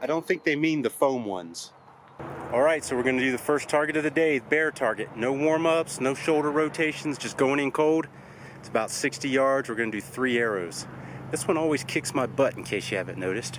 I don't think they mean the foam ones. Alright, so we're going to do the first target of the day, bear target. No warm-ups, no shoulder rotations, just going in cold. It's about 60 yards. We're going to do 3 arrows. This one always kicks my butt in case you haven't noticed.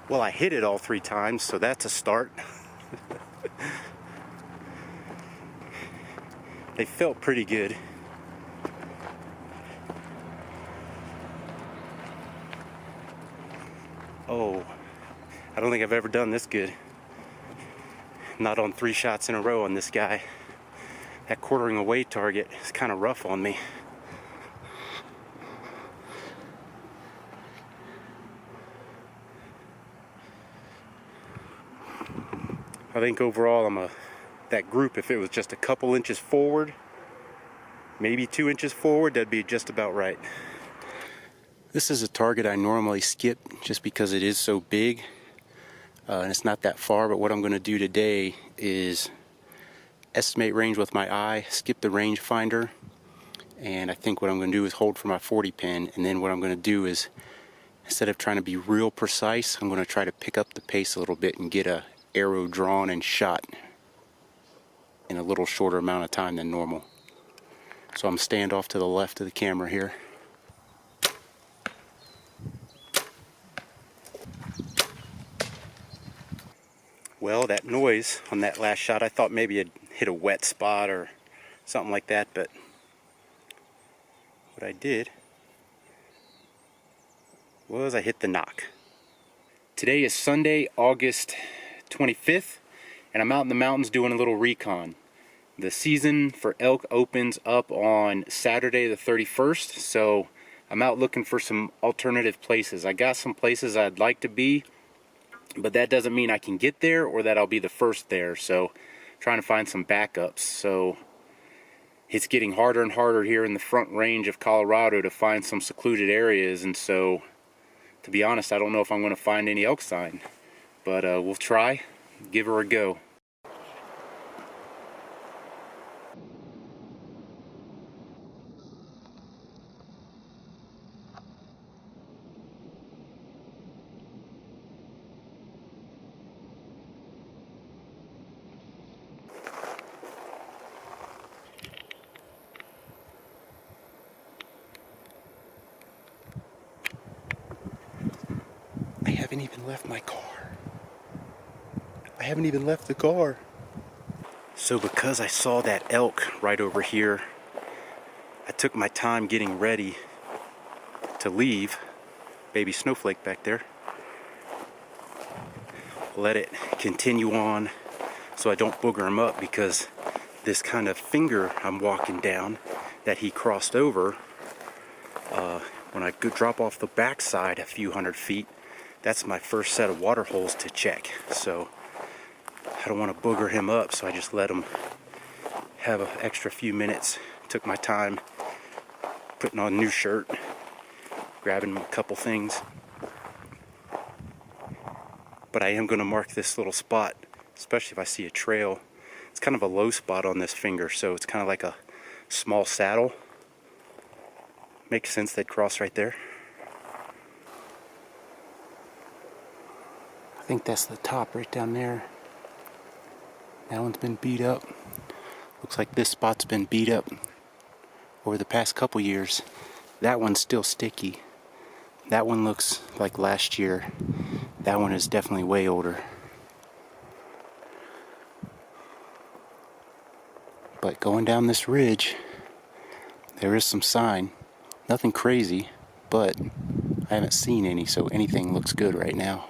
Well, I hit it all 3 times, so that's a start. They felt pretty good. Oh, I don't think I've ever done this good. Not on 3 shots in a row on this guy. That quartering away target is kind of rough on me. I think overall that group, if it was just a couple inches forward, maybe 2 inches forward, that'd be just about right. This is a target I normally skip just because it is so big and it's not that far, but what I'm going to do today is estimate range with my eye, skip the rangefinder, and I think what I'm going to do is hold for my 40 pin, and then what I'm going to do is, instead of trying to be real precise, I'm going to try to pick up the pace a little bit and get a arrow drawn and shot in a little shorter amount of time than normal. So I'm stand off to the left of the camera here. Well, that noise on that last shot, I thought maybe it hit a wet spot or something like that, but what I did was I hit the knock. Today is Sunday, August 25th, and I'm out in the mountains doing a little recon. The season for elk opens up on Saturday the 31st, so I'm out looking for some alternative places. I got some places I'd like to be, but that doesn't mean I can get there or that I'll be the first there, so trying to find some backups. So it's getting harder and harder here in the Front Range of Colorado to find some secluded areas, and so to be honest, I don't know if I'm going to find any elk sign. But we'll try, give her a go. I haven't even left my car. I haven't even left the car. So because I saw that elk right over here, I took my time getting ready to leave. Baby snowflake back there. Let it continue on so I don't booger him up, because this kind of finger I'm walking down that he crossed over, when I drop off the backside a few hundred feet, that's my first set of water holes to check. So I don't want to booger him up, so I just let him have an extra few minutes. Took my time putting on a new shirt, grabbing a couple things. But I am going to mark this little spot, especially if I see a trail. It's kind of a low spot on this finger, so it's kind of like a small saddle. Makes sense they'd cross right there. I think that's the top right down there. That one's been beat up. Looks like this spot's been beat up over the past couple years. That one's still sticky. That one looks like last year. That one is definitely way older. But going down this ridge, there is some sign. Nothing crazy, but I haven't seen any, so anything looks good right now.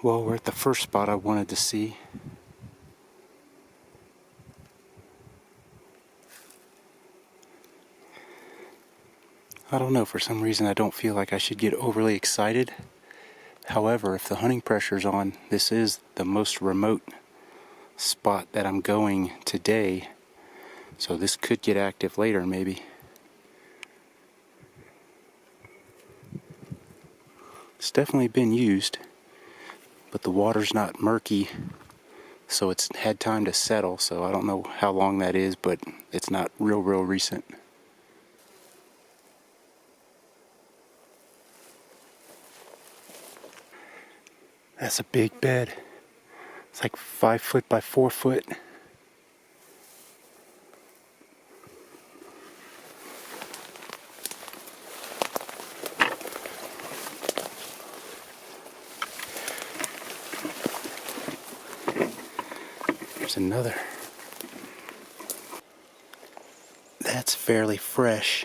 Well, we're at the first spot I wanted to see. I don't know, for some reason I don't feel like I should get overly excited. However, if the hunting pressure's on, this is the most remote spot that I'm going today. So this could get active later, maybe. It's definitely been used, but the water's not murky, so it's had time to settle. So I don't know how long that is, but it's not real recent. That's a big bed. It's like 5 foot by 4 foot. There's another. That's fairly fresh.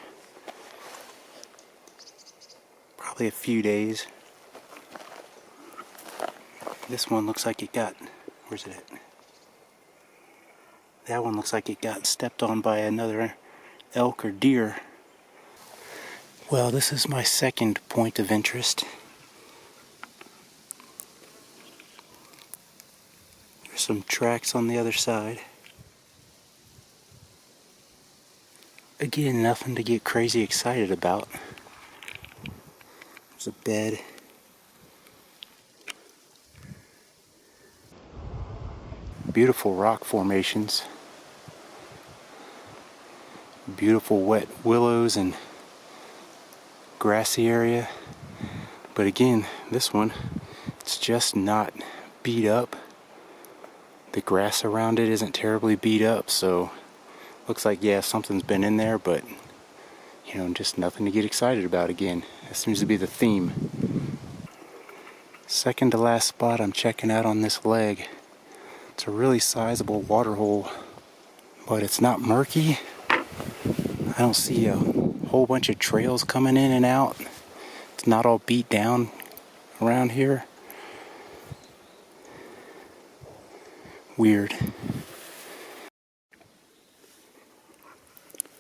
Probably a few days. This one looks like it got, where's it at? That one looks like it got stepped on by another elk or deer. Well, this is my second point of interest. There's some tracks on the other side. Again, nothing to get crazy excited about. There's a bed. Beautiful rock formations. Beautiful wet willows and grassy area. But again, this one, it's just not beat up. The grass around it isn't terribly beat up, so looks like, yeah, something's been in there, but you know, just nothing to get excited about again. That seems to be the theme. Second to last spot I'm checking out on this leg. It's a really sizable water hole, but it's not murky. I don't see a whole bunch of trails coming in and out. It's not all beat down around here. Weird.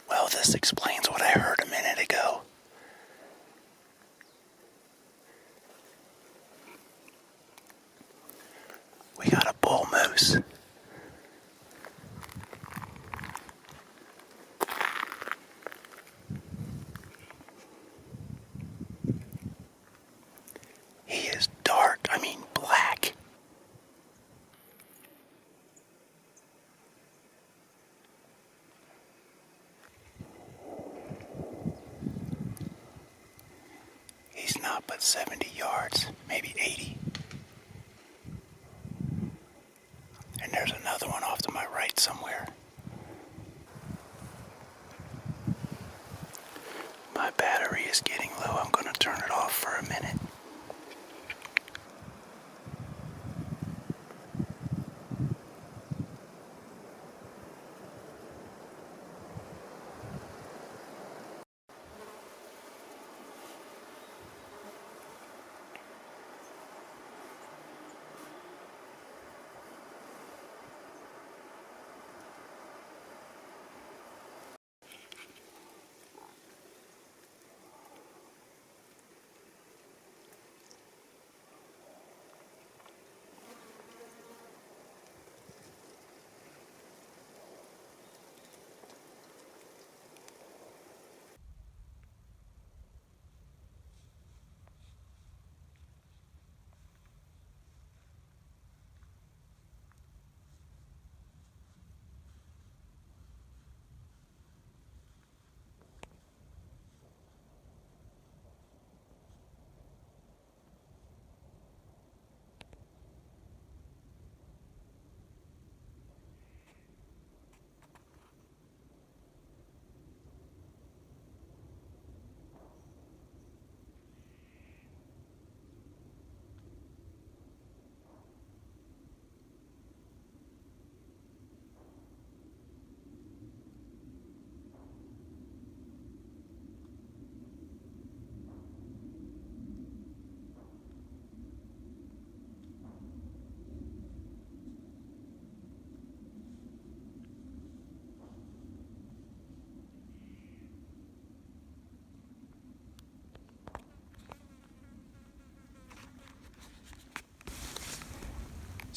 Well, this explains what I heard a minute ago. We got a bull moose. He is dark, I mean black. He's not but 70 yards, maybe 80. And there's another one off to my right somewhere. My battery is getting low. I'm going to turn it off for a minute.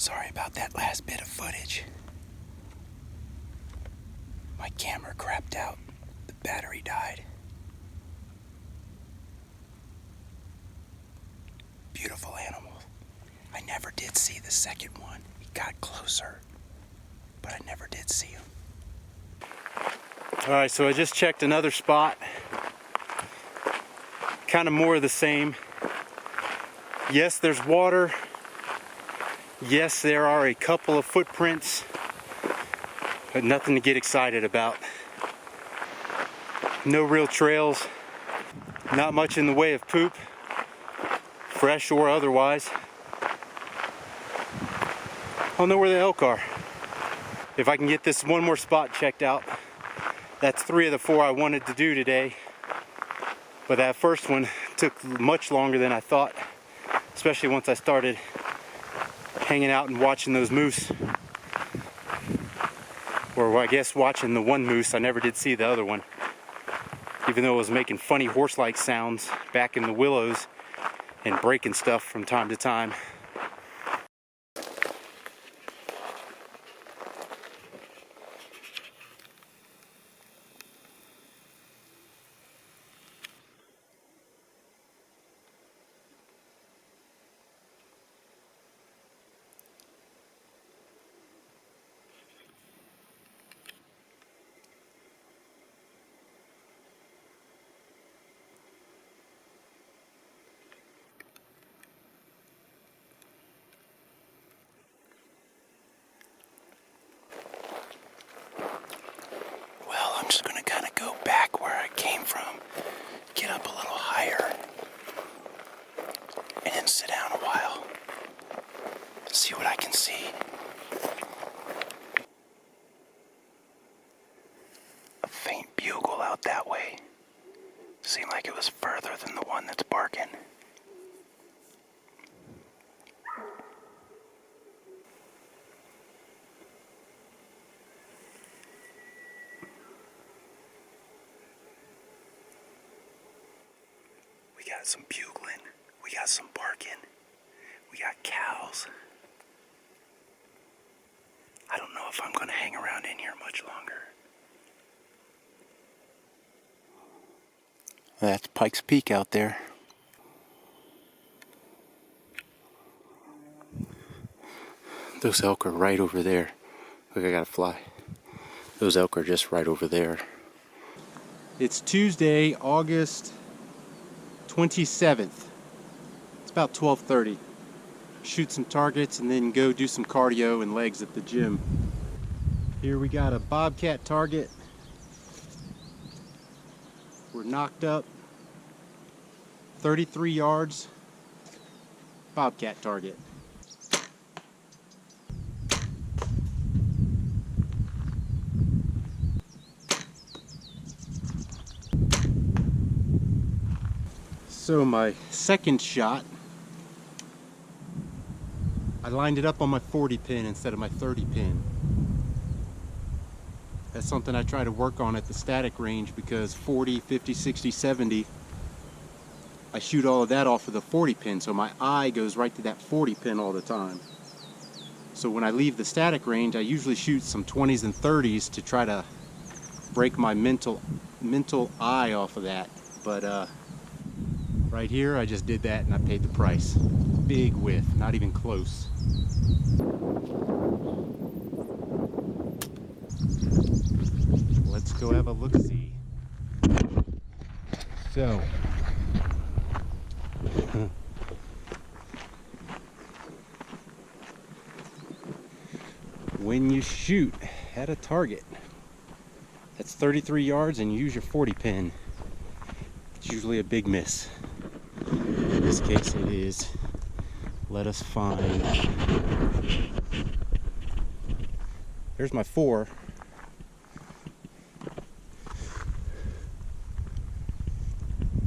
Sorry about that last bit of footage. My camera crapped out. The battery died. Beautiful animal. I never did see the second one. He got closer, but I never did see him. Alright, so I just checked another spot. Kind of more of the same. Yes, there's water. Yes, there are a couple of footprints, but nothing to get excited about. No real trails. Not much in the way of poop, fresh or otherwise. I'll know where the elk are. If I can get this one more spot checked out, that's 3 of the 4 I wanted to do today. But that first one took much longer than I thought, especially once I started hanging out and watching those moose. Or I guess watching the one moose. I never did see the other one. Even though it was making funny horse-like sounds back in the willows and breaking stuff from time to time. I'm just going to kind of go back where I came from, get up a little higher, and then sit down a while, see what I can see. A faint bugle out that way. Seemed like it was further than the one that's barking. We got some bugling, we got some barking, we got cows. I don't know if I'm going to hang around in here much longer. That's Pikes Peak out there. Those elk are right over there. Look, I gotta fly. Those elk are just right over there. It's Tuesday, August 27th. It's about 12:30. Shoot some targets and then go do some cardio and legs at the gym. Here we got a bobcat target. We're knocked up. 33 yards. Bobcat target. So my second shot, I lined it up on my 40 pin instead of my 30 pin. That's something I try to work on at the static range because 40, 50, 60, 70, I shoot all of that off of the 40 pin, so my eye goes right to that 40 pin all the time. So when I leave the static range, I usually shoot some 20s and 30s to try to break my mental eye off of that. But right here, I just did that and I paid the price. Big whiff, not even close. Let's go have a look-see. So, when you shoot at a target that's 33 yards and you use your 40 pin, it's usually a big miss. In this case it is. Let us find. There's my 4.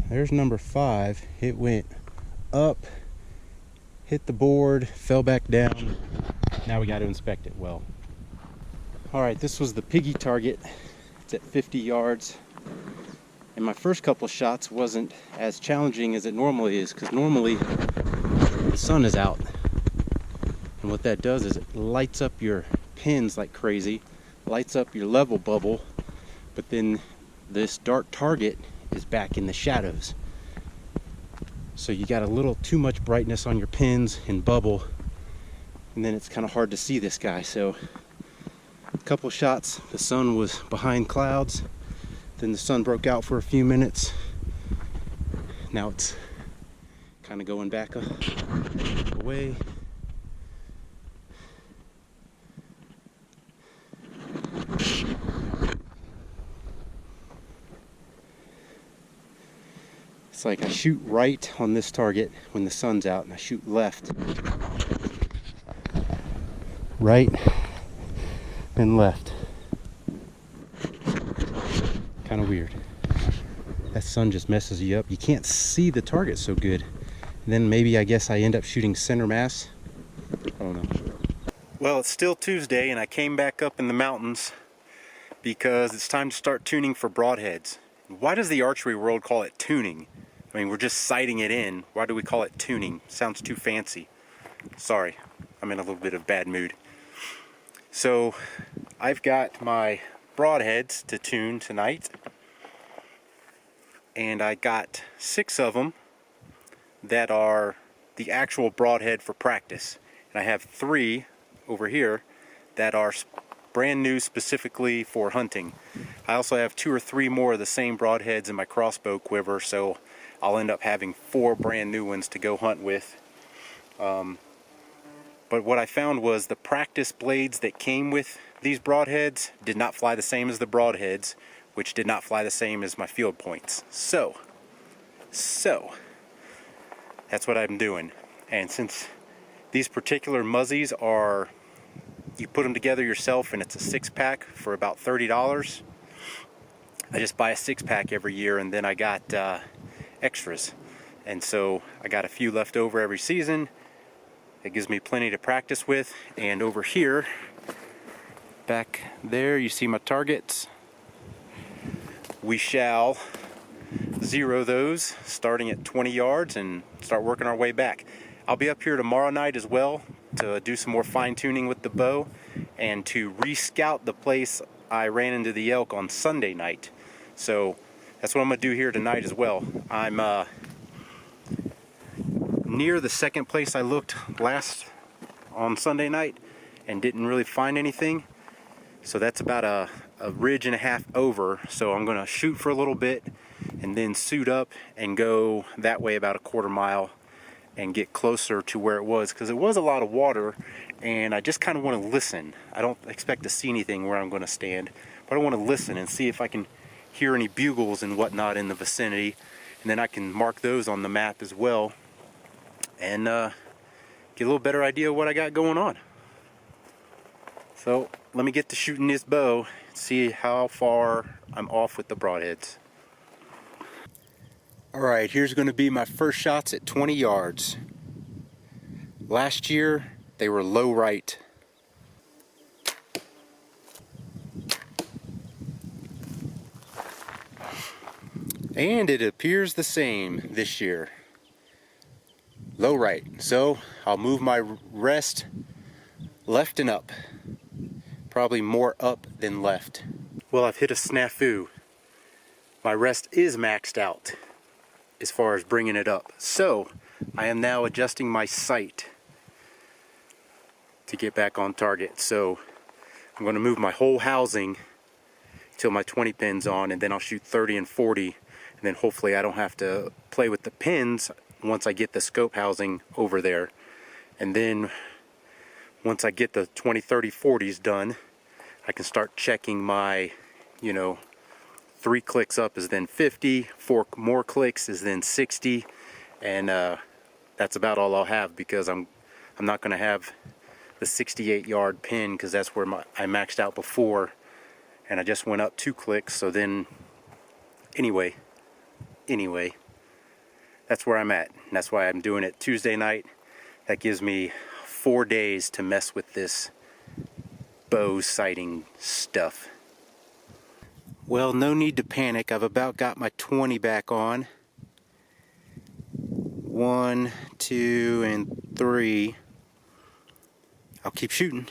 There's number 5. It went up, hit the board, fell back down. Now we got to inspect it well. Alright, this was the piggy target. It's at 50 yards. And my first couple shots wasn't as challenging as it normally is, because normally the sun is out. And what that does is it lights up your pins like crazy, lights up your level bubble, but then this dark target is back in the shadows. So you got a little too much brightness on your pins and bubble, and then it's kind of hard to see this guy. So a couple shots, the sun was behind clouds, then the sun broke out for a few minutes. Now it's kind of going back away. It's like I shoot right on this target when the sun's out, and I shoot left. Right and left. Kind of weird. That sun just messes you up. You can't see the target so good. And then maybe I guess I end up shooting center mass. I don't know. Well, it's still Tuesday, and I came back up in the mountains because it's time to start tuning for broadheads. Why does the archery world call it tuning? I mean, we're just sighting it in. Why do we call it tuning? Sounds too fancy. Sorry, I'm in a little bit of bad mood. So, I've got my broadheads to tune tonight. And I got 6 of them that are the actual broadhead for practice. And I have 3 over here that are brand new specifically for hunting. I also have 2 or 3 more of the same broadheads in my crossbow quiver, so I'll end up having 4 brand new ones to go hunt with. But what I found was the practice blades that came with these broadheads did not fly the same as the broadheads, which did not fly the same as my field points. So that's what I'm doing. And since these particular muzzies are, you put them together yourself and it's a 6-pack for about $30. I just buy a 6-pack every year, and then I got extras. And so I got a few left over every season. It gives me plenty to practice with. And over here, back there, you see my targets. We shall zero those starting at 20 yards and start working our way back. I'll be up here tomorrow night as well to do some more fine-tuning with the bow and to re-scout the place I ran into the elk on Sunday night. So that's what I'm going to do here tonight as well. I'm near the second place I looked last on Sunday night and didn't really find anything. So that's about a ridge and a half over. So I'm going to shoot for a little bit and then suit up and go that way about a quarter mile and get closer to where it was, because it was a lot of water and I just kind of want to listen. I don't expect to see anything where I'm going to stand, but I want to listen and see if I can hear any bugles and whatnot in the vicinity, and then I can mark those on the map as well and get a little better idea of what I got going on. So let me get to shooting this bow, see how far I'm off with the broadheads. Alright, here's going to be my first shots at 20 yards. Last year, they were low right. And it appears the same this year. Low right. So I'll move my rest left and up. Probably more up than left. Well, I've hit a snafu. My rest is maxed out as far as bringing it up. So I am now adjusting my sight to get back on target. So I'm going to move my whole housing till my 20 pins on, and then I'll shoot 30 and 40, and then hopefully I don't have to play with the pins once I get the scope housing over there. And then once I get the 20, 30, 40s done, I can start checking my, 3 clicks up is then 50, 4 more clicks is then 60, and that's about all I'll have, because I'm not going to have the 68-yard pin, because that's where I maxed out before, and I just went up 2 clicks. So then anyway, that's where I'm at, and that's why I'm doing it Tuesday night. That gives me 4 days to mess with this bow sighting stuff. Well, no need to panic. I've about got my 20 back on. 1, 2, and 3. I'll keep shooting.